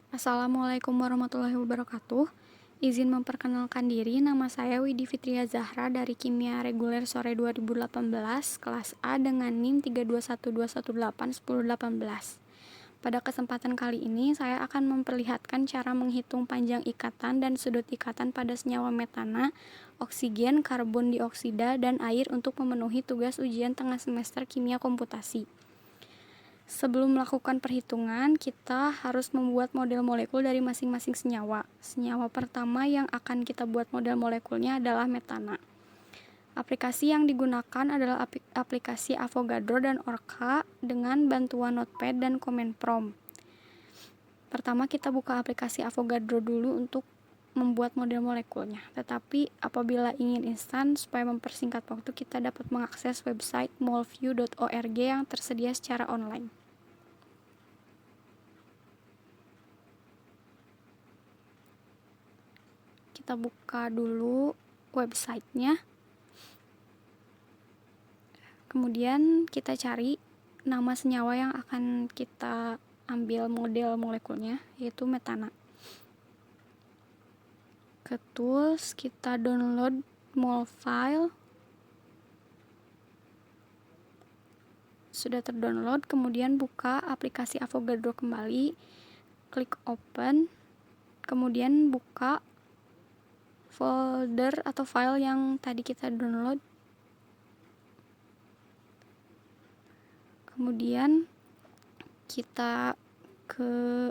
Assalamualaikum warahmatullahi wabarakatuh. Izin memperkenalkan diri, nama saya Widi Fitria Zahra dari Kimia Reguler Sore 2018, kelas A dengan NIM 32121810118. Pada kesempatan kali ini, saya akan memperlihatkan cara menghitung panjang ikatan dan sudut ikatan pada senyawa metana, oksigen, karbon dioksida, dan air untuk memenuhi tugas ujian tengah semester kimia komputasi. Sebelum melakukan perhitungan, kita harus membuat model molekul dari masing-masing senyawa. Senyawa pertama yang akan kita buat model molekulnya adalah metana. Aplikasi yang digunakan adalah aplikasi Avogadro dan Orca dengan bantuan Notepad dan Command Prompt. Pertama kita buka aplikasi Avogadro dulu untuk membuat model molekulnya. Tetapi apabila ingin instan supaya mempersingkat waktu, kita dapat mengakses website moleview.org yang tersedia secara online. Kita buka dulu websitenya, kemudian kita cari nama senyawa yang akan kita ambil model molekulnya, yaitu metana. Ke tools, kita download mol file. Sudah terdownload, kemudian buka aplikasi Avogadro kembali, klik open, kemudian buka folder atau file yang tadi kita download. Kemudian kita ke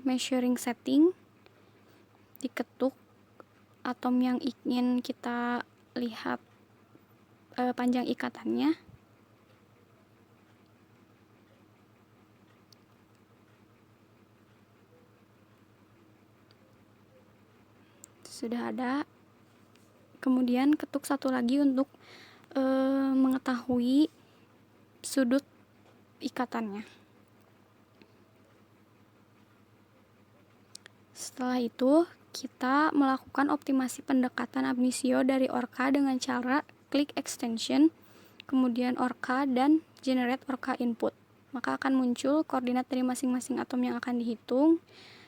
measuring setting, diketuk atom yang ingin kita lihat panjang ikatannya. Sudah ada. Kemudian ketuk satu lagi untuk mengetahui sudut ikatannya. Setelah itu, kita melakukan optimasi pendekatan ab initio dari Orca dengan cara klik extension, kemudian Orca dan generate Orca input. Maka akan muncul koordinat dari masing-masing atom yang akan dihitung.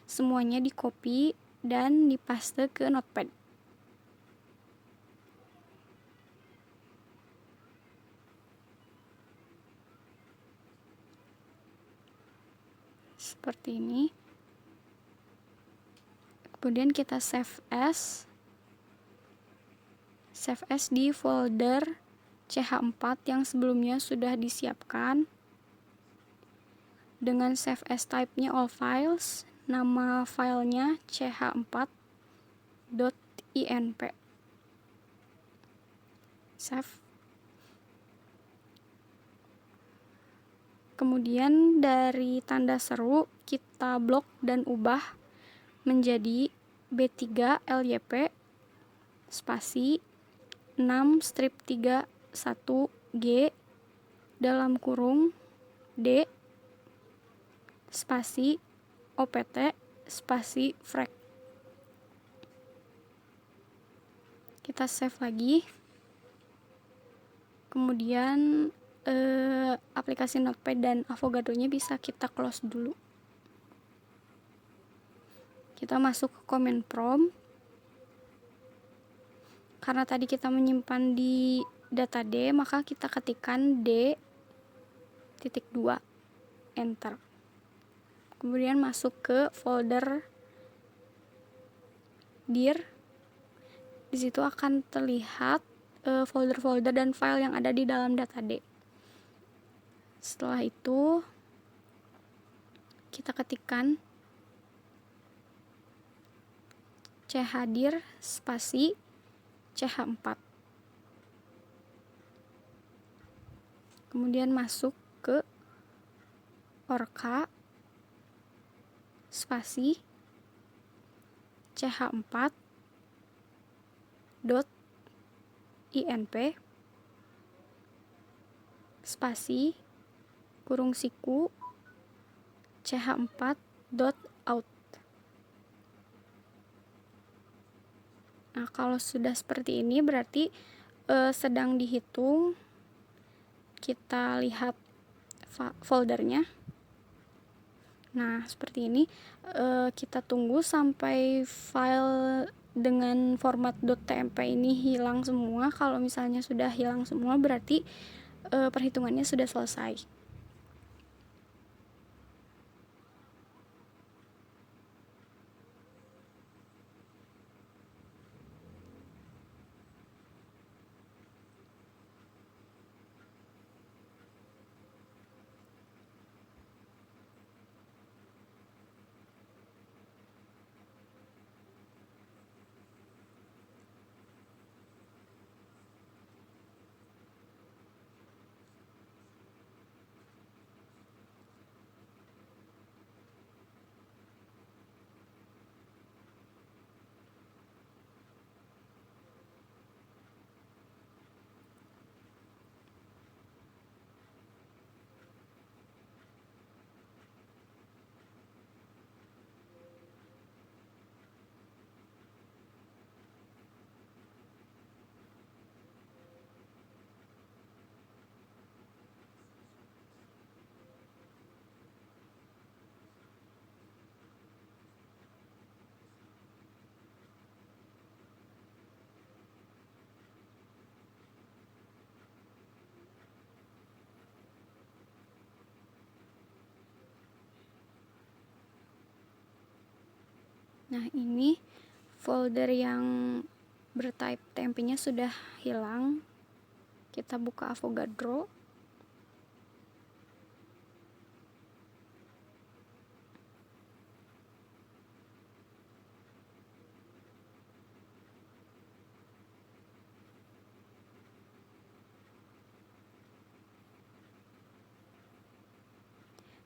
Semuanya di copy dan dipaste ke Notepad. Seperti ini. Kemudian kita save as di folder CH4 yang sebelumnya sudah disiapkan. Dengan save as type-nya all files, nama filenya ch4.inp. Save. Kemudian dari tanda seru kita blok dan ubah menjadi B3 LYP spasi 6 strip 3 1 G dalam kurung D spasi OPT spasi frag. Kita save lagi. Kemudian aplikasi Notepad dan Avogadro-nya bisa kita close dulu. Kita masuk ke command prompt. Karena tadi kita menyimpan di data D, maka kita ketikkan D.2 enter. Kemudian masuk ke folder dir. Di situ akan terlihat folder-folder dan file yang ada di dalam data D. Setelah itu kita ketikkan chdir spasi ch4. Kemudian masuk ke Orca spasi ch4.inp spasi kurung siku ch4.out. Nah, kalau sudah seperti ini berarti sedang dihitung. Kita lihat foldernya. Nah, seperti ini. Kita tunggu sampai file dengan format .tmp ini hilang semua. Kalau misalnya sudah hilang semua, berarti perhitungannya sudah selesai. Nah, ini folder yang bertype tmp-nya sudah hilang. Kita buka Avogadro.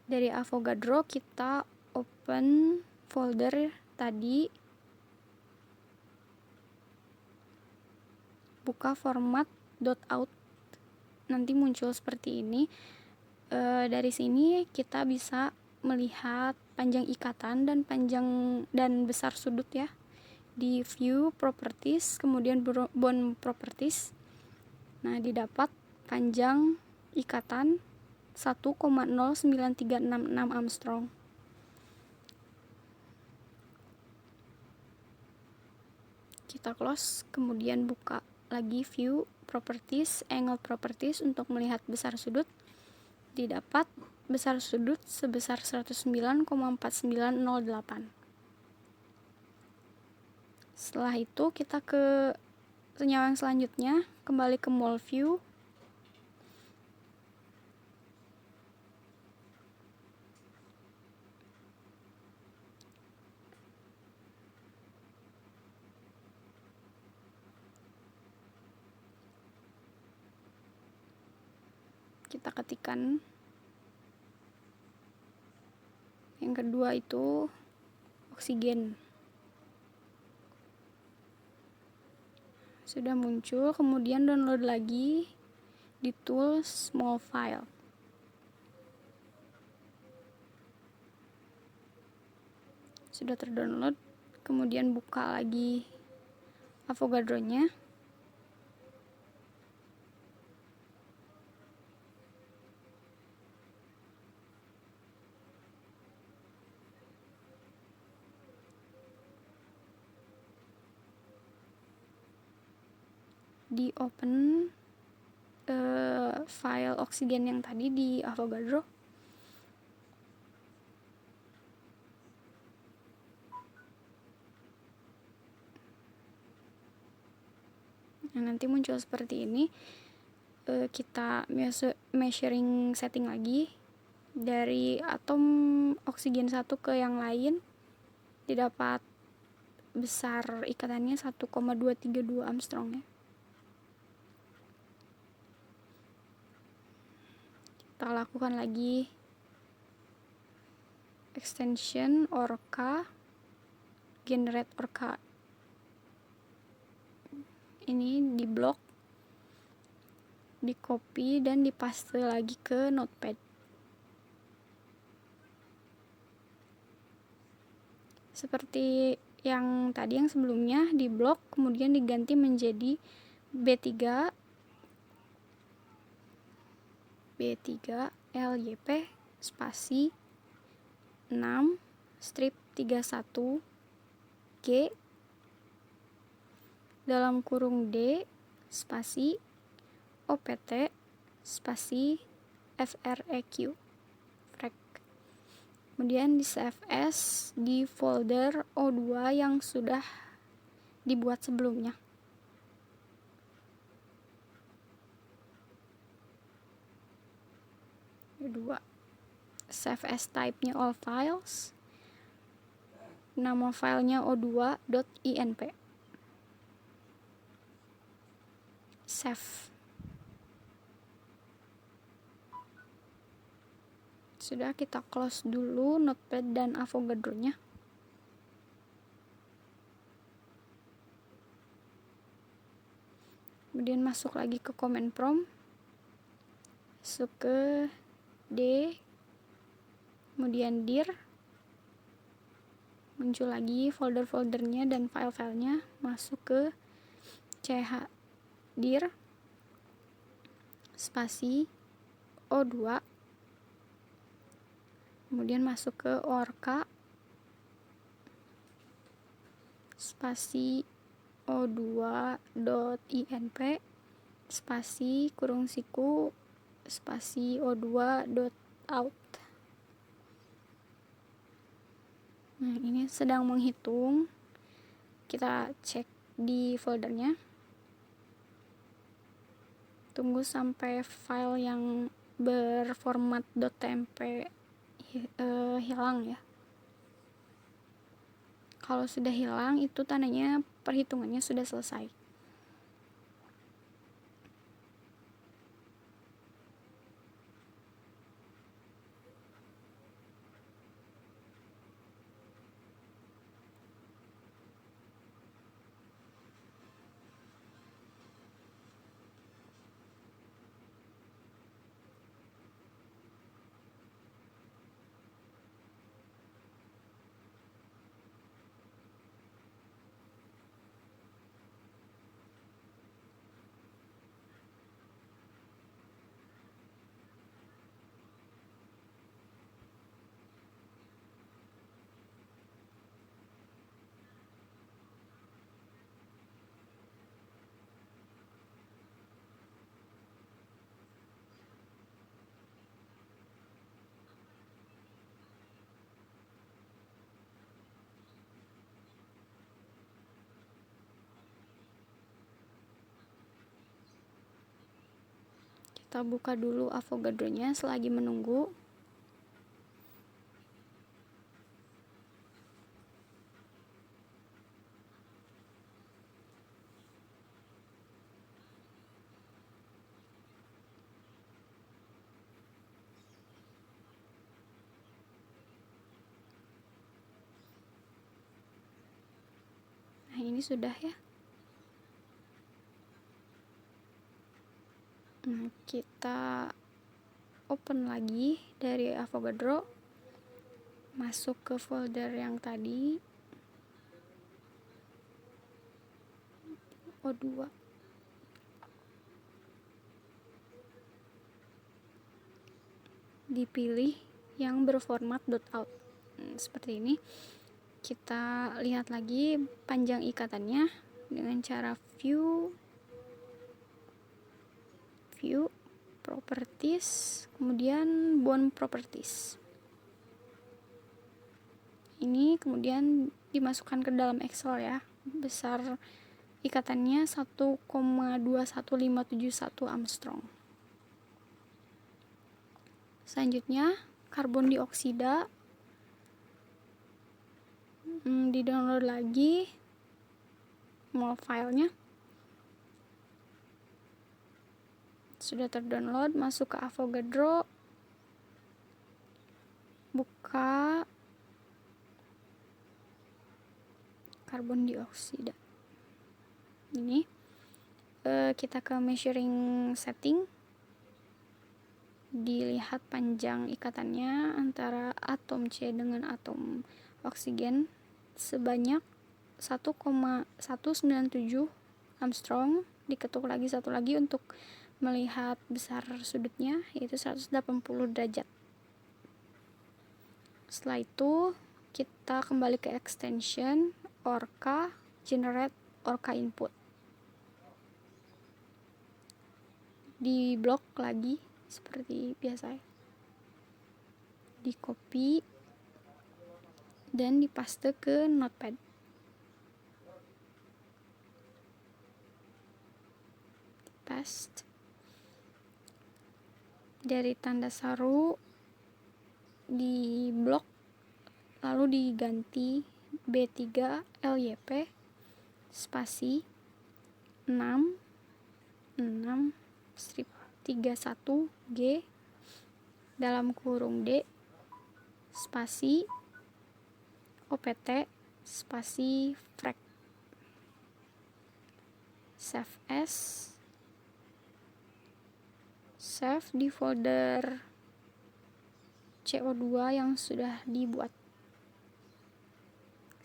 Dari Avogadro kita open folder tadi, buka format .out, nanti muncul seperti ini. Dari sini kita bisa melihat panjang ikatan dan panjang dan besar sudut ya, di view properties, kemudian bond properties. Nah, didapat panjang ikatan 1,09366 Armstrong. Kita close, kemudian buka lagi view properties, angle properties untuk melihat besar sudut. Didapat besar sudut sebesar 109,4908. Setelah itu kita ke senyawa yang selanjutnya, kembali ke mole view. Kita ketikkan yang kedua itu oksigen. Sudah muncul, kemudian download lagi di tools small file. Sudah terdownload, kemudian buka lagi Avogadro-nya. Di open file oksigen yang tadi di Avogadro. Nah, nanti muncul seperti ini. Kita measuring setting lagi dari atom oksigen satu ke yang lain, didapat besar ikatannya 1,232 Armstrong ya. Kita lakukan lagi extension orca, generate orca ini di blok, di copy dan dipaste lagi ke notepad. Seperti yang tadi, yang sebelumnya di blok kemudian diganti menjadi B3 LYP spasi 6 strip 31 G dalam kurung D spasi OPT spasi FREQ frek. Kemudian di save as di folder O2 yang sudah dibuat sebelumnya. Kedua, save as type-nya all files. Nama filenya o2.inp. Save. Sudah, kita close dulu Notepad dan Avogadro-nya. Kemudian masuk lagi ke command prompt. Masuk ke D, kemudian dir. Muncul lagi folder-foldernya dan file-filenya. Masuk ke dir spasi O2. Kemudian masuk ke orca spasi o2.inp spasi kurung siku spasi o2.out. Nah, ini sedang menghitung. Kita cek di foldernya. Tunggu sampai file yang berformat .tmp hilang ya. Kalau sudah hilang, itu tandanya perhitungannya sudah selesai. Kita buka dulu Avogadro-nya selagi menunggu. Nah, ini sudah ya. Nah, kita open lagi dari Avogadro, masuk ke folder yang tadi O2. Dipilih yang berformat .out. Seperti ini. Kita lihat lagi panjang ikatannya dengan cara view properties, kemudian bond properties. Ini kemudian dimasukkan ke dalam Excel ya. Besar ikatannya 1,21571 Armstrong. Selanjutnya karbon dioksida, di download lagi mol filenya. Sudah terdownload, masuk ke Avogadro, buka karbon dioksida. Ini kita ke measuring setting, dilihat panjang ikatannya antara atom C dengan atom oksigen sebanyak 1,197 Armstrong. Diketuk lagi satu lagi untuk melihat besar sudutnya, yaitu 180 derajat. Setelah itu kita kembali ke extension Orca, generate Orca input. Di blok lagi seperti biasa, di copy dan dipaste ke notepad. Paste. Dari tanda seru di blok lalu diganti B3 LYP spasi 6 strip 31 G dalam kurung D spasi OPT spasi frac. Save as, save di folder CO2 yang sudah dibuat.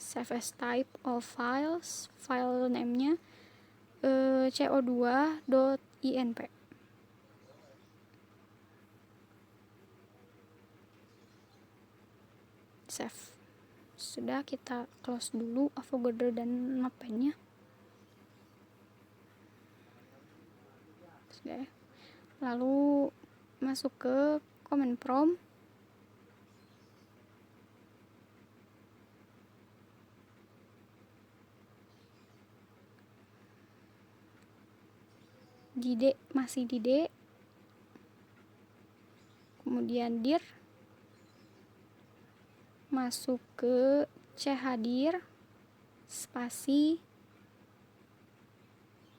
Save as type of files, file name-nya co2.inp. Save. Sudah, kita close dulu Avogadro dan notepad-nya. Sudah. Lalu masuk ke command prompt. Di D, masih di D. Kemudian dir, masuk ke chadir spasi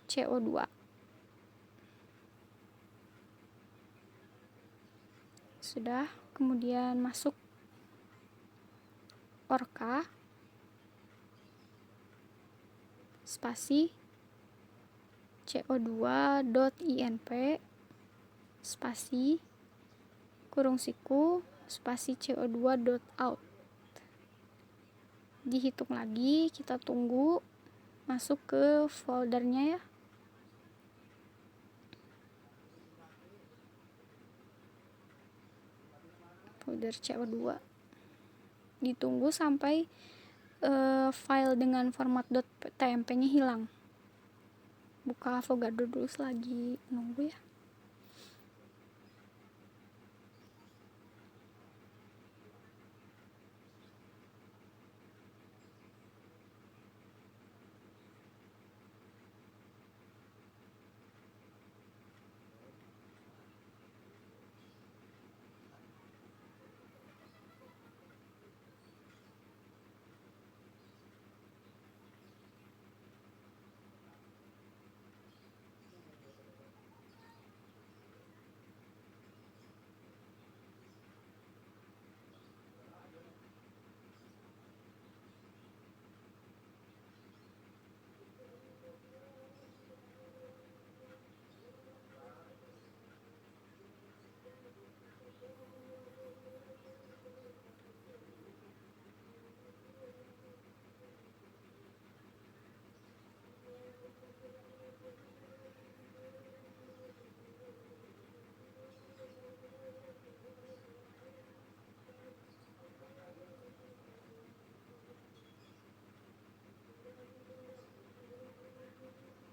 CO2. Sudah, kemudian masuk Orca spasi co2.inp spasi kurung siku spasi co2.out. Dihitung lagi, kita tunggu masuk ke foldernya ya. Folder CO2. Ditunggu sampai file dengan format .tmp-nya hilang. Buka Avogadro dulu lagi nunggu ya.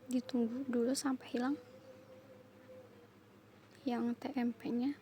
Ditunggu dulu sampai hilang yang tmp-nya.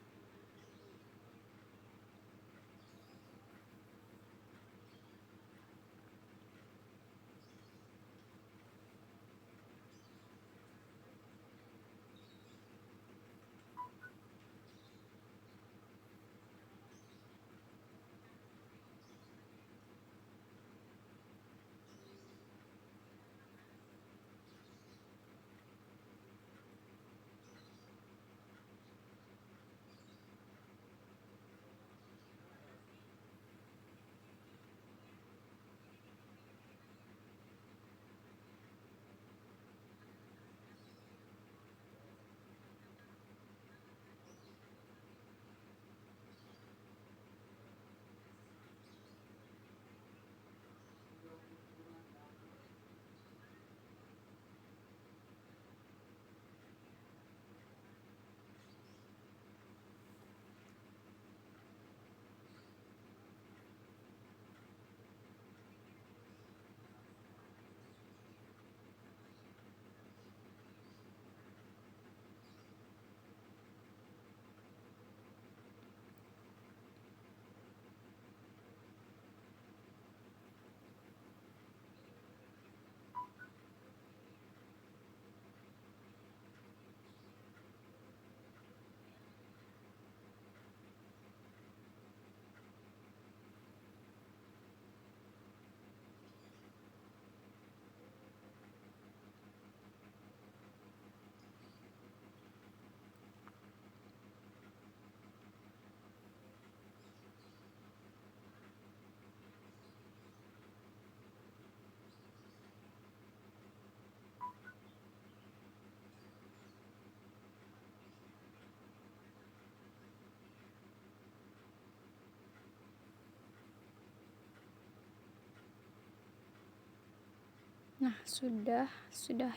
Nah, sudah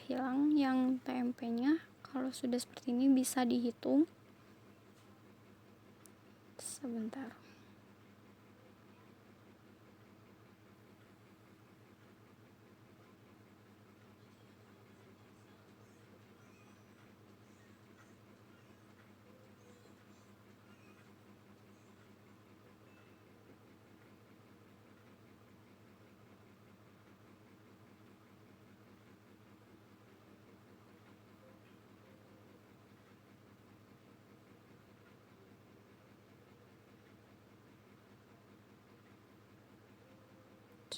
hilang yang TMP-nya. Kalau sudah seperti ini bisa dihitung. Sebentar.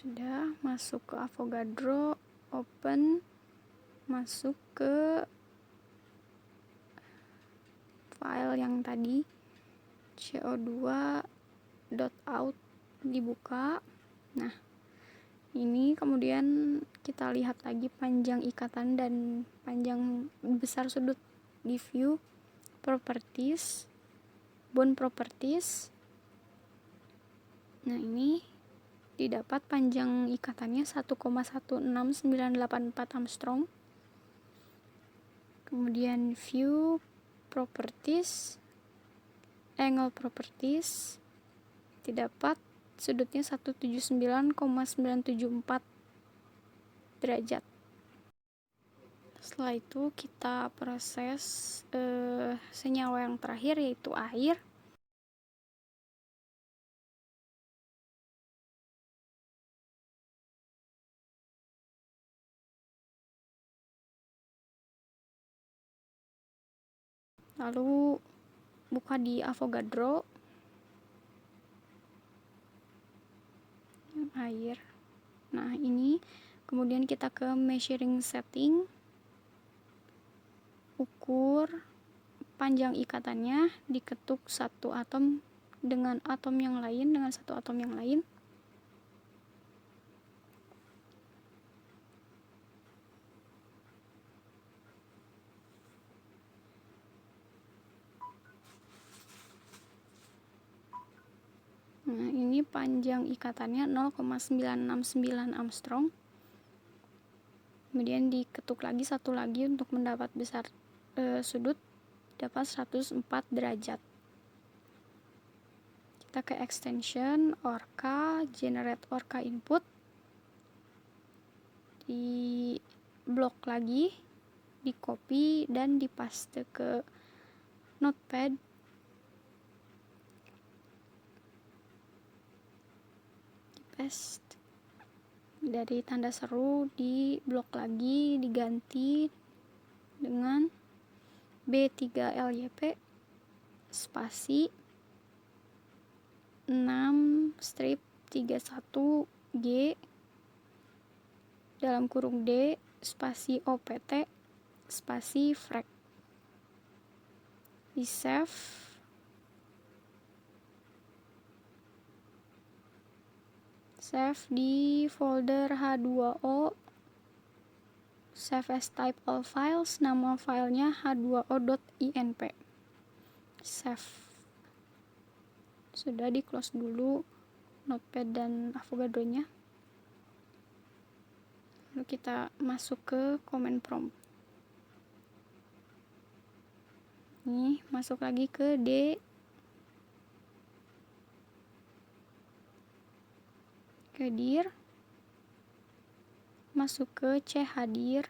Sudah masuk ke Avogadro, open, masuk ke file yang tadi co2.out, dibuka. Nah, ini kemudian kita lihat lagi panjang ikatan dan panjang besar sudut di view properties, bond properties. Nah, ini didapat panjang ikatannya 1,16984 Armstrong. Kemudian view properties, angle properties, didapat sudutnya 179,974 derajat. Setelah itu kita proses senyawa yang terakhir, yaitu air. Lalu buka di Avogadro, air. Nah, ini kemudian kita ke measuring setting, ukur panjang ikatannya, diketuk satu atom dengan atom yang lain, dengan satu atom yang lain. Nah, ini panjang ikatannya 0,969 Armstrong. Kemudian diketuk lagi satu lagi untuk mendapat besar sudut, dapat 104 derajat. Kita ke extension, Orca, generate Orca input. Di blok lagi, di copy dan dipaste ke notepad. Paste. Dari tanda seru di blok lagi diganti dengan B3LYP spasi 6 strip 31G dalam kurung D spasi OPT spasi frac. Di save. Save di folder H2O, save as type all files, nama filenya h2o.inp. Save. Sudah, di close dulu notepad dan Avogadro-nya. Lalu kita masuk ke command prompt. Nih, masuk lagi ke D, ke dir, masuk ke chadir,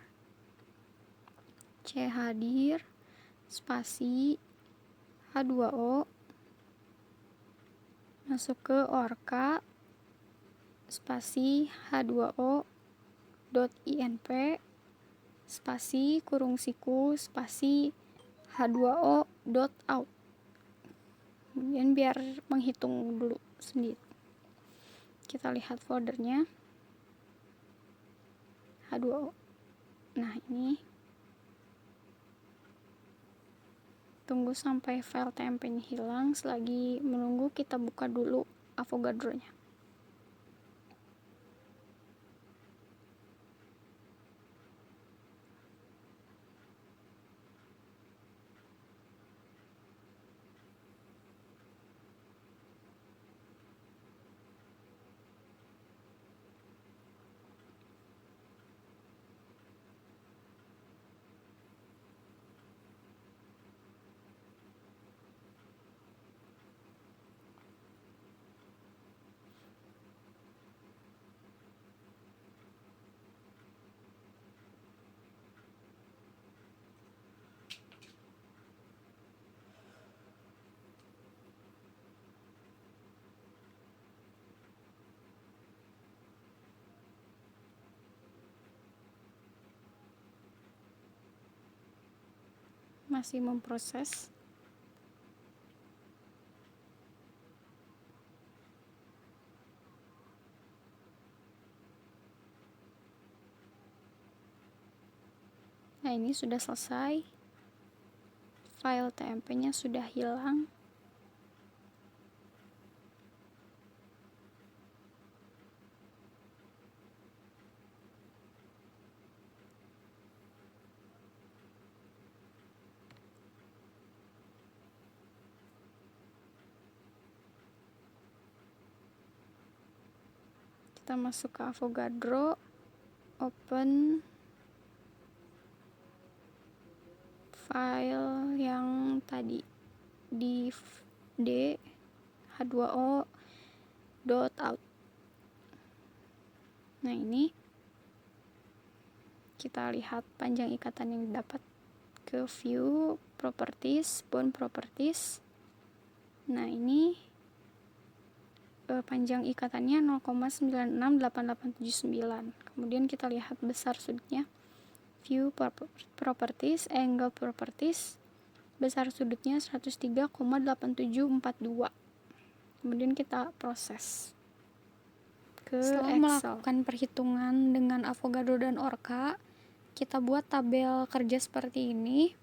spasi H2O, masuk ke Orca, spasi H2O.inp, spasi kurung siku, spasi H2O.out. Kemudian biar menghitung dulu sendiri. Kita lihat foldernya H2O. Nah, ini tunggu sampai file TMP-nya hilang. Selagi menunggu, kita buka dulu Avogadro-nya. masih memproses. Nah, ini sudah selesai. File TMP-nya sudah hilang. Kita masuk ke Avogadro, open file yang tadi div d h2o .out. Nah, ini kita lihat panjang ikatan yang didapat. Ke view properties, bond properties. Nah, ini panjang ikatannya 0,968879. Kemudian kita lihat besar sudutnya. View properties, angle properties, besar sudutnya 103,8742. Kemudian kita proses ke Setelah Excel. Melakukan perhitungan dengan Avogadro dan Orca, kita buat tabel kerja seperti ini.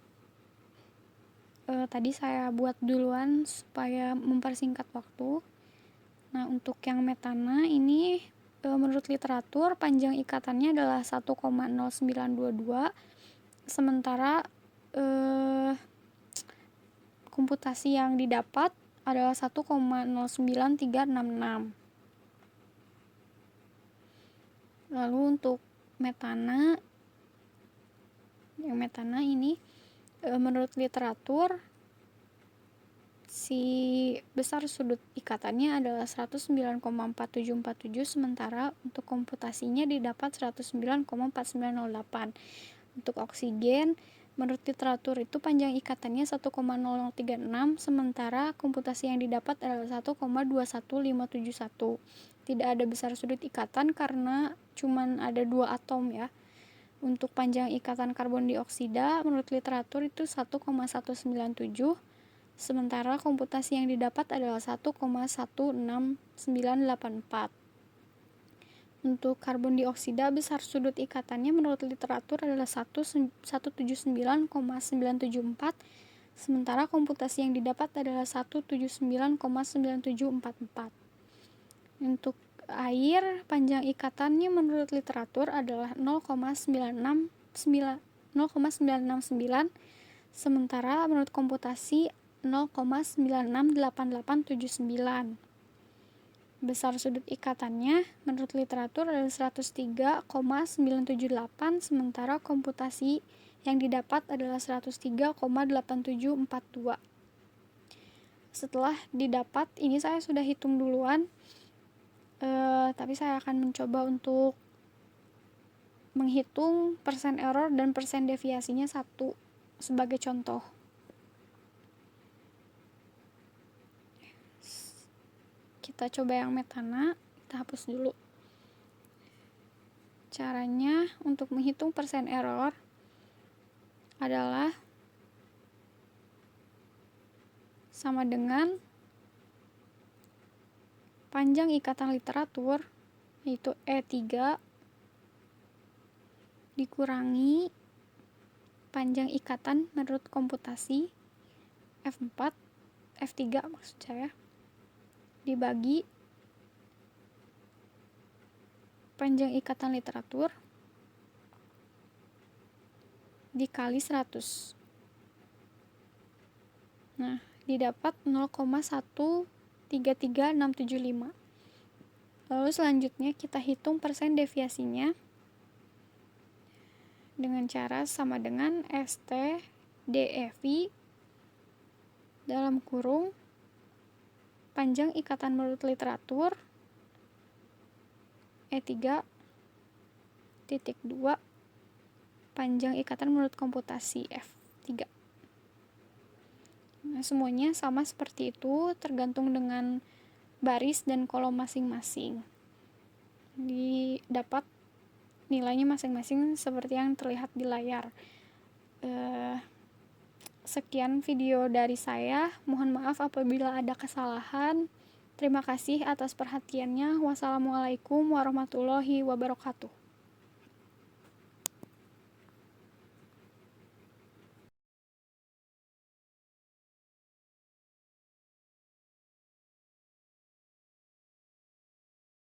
Tadi saya buat duluan supaya mempersingkat waktu. Nah, untuk yang metana ini menurut literatur panjang ikatannya adalah 1,0922, sementara komputasi yang didapat adalah 1,09366. Lalu untuk metana, yang metana ini menurut literatur si besar sudut ikatannya adalah 109,4747, sementara untuk komputasinya didapat 109,4908. Untuk oksigen menurut literatur itu panjang ikatannya 1,0036, sementara komputasi yang didapat adalah 1,21571. Tidak ada besar sudut ikatan karena cuman ada 2 atom ya. Untuk panjang ikatan karbon dioksida menurut literatur itu 1,197, sementara komputasi yang didapat adalah 1,16984. Untuk karbon dioksida besar sudut ikatannya menurut literatur adalah 179,974, sementara komputasi yang didapat adalah 179,9744. Untuk air, panjang ikatannya menurut literatur adalah 0,969, sementara menurut komputasi 0,968879. Besar sudut ikatannya menurut literatur adalah 103,978, sementara komputasi yang didapat adalah 103,8742. Setelah didapat, ini saya sudah hitung duluan, tapi saya akan mencoba untuk menghitung persen error dan persen deviasinya satu sebagai contoh. Kita coba yang metana, kita hapus dulu. Caranya untuk menghitung persen error adalah sama dengan panjang ikatan literatur, yaitu E3, dikurangi panjang ikatan menurut komputasi, F3 maksud saya, dibagi panjang ikatan literatur dikali 100. Nah, didapat 0,133675. Lalu selanjutnya kita hitung persen deviasinya dengan cara sama dengan ST DEV dalam kurung panjang ikatan menurut literatur E3 titik 2 panjang ikatan menurut komputasi F3. Nah, semuanya sama seperti itu, tergantung dengan baris dan kolom masing-masing. Didapat nilainya masing-masing seperti yang terlihat di layar. Sekian video dari saya. Mohon maaf apabila ada kesalahan. Terima kasih atas perhatiannya. Wassalamualaikum warahmatullahi wabarakatuh.